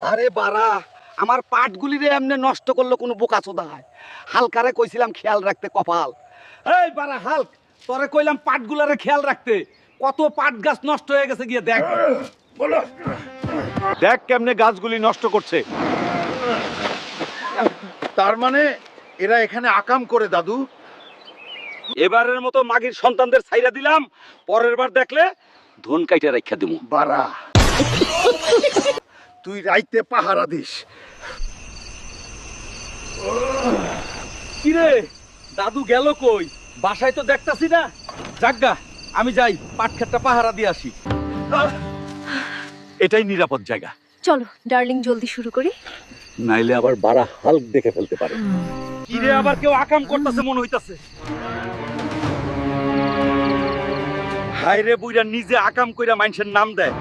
আরে বাড়া, আমার পাটগুলি রে এমনি নষ্ট করলো কোনো বোকাচোদা হয়। হালকারে কইছিলাম খেয়াল রাখতে কপাল। এই বাড়া হালক, তোরে কইলাম পাটগুলারে খেয়াল রাখতে, কত পাট গাছ নষ্ট হয়ে গেছে গিয়ে দেখ। দেখ কেমনে গাছগুলি নষ্ট করছে। তার মানে এরা এখানে আকাম করে দাদু? এবারের মতো মাগির সন্তানদের ছাইরা দিলাম, পরের বার দেখলে ধন কাইটা রাখা দিমু। বাড়া, তুই রাইতে পাহারা দিস। কিরে দাদু গেল কই? বাসায় তো দেখতাছি না। যাজ্ঞা, আমি যাই পাট ক্ষেতটা পাহারা দিয়ে আসি। এটাই নিরাপদ জায়গা। চলো ডার্লিং, জলদি শুরু করি। নাইলে আবার বাড়া হাল্ক দেখে ফেলতে পারে। কিরে আবার কেউ আকাম করতেছে মনে হইতাছে। হায়রে বুইরা নিজে আকাম কইরা মানুষের নাম দেয়।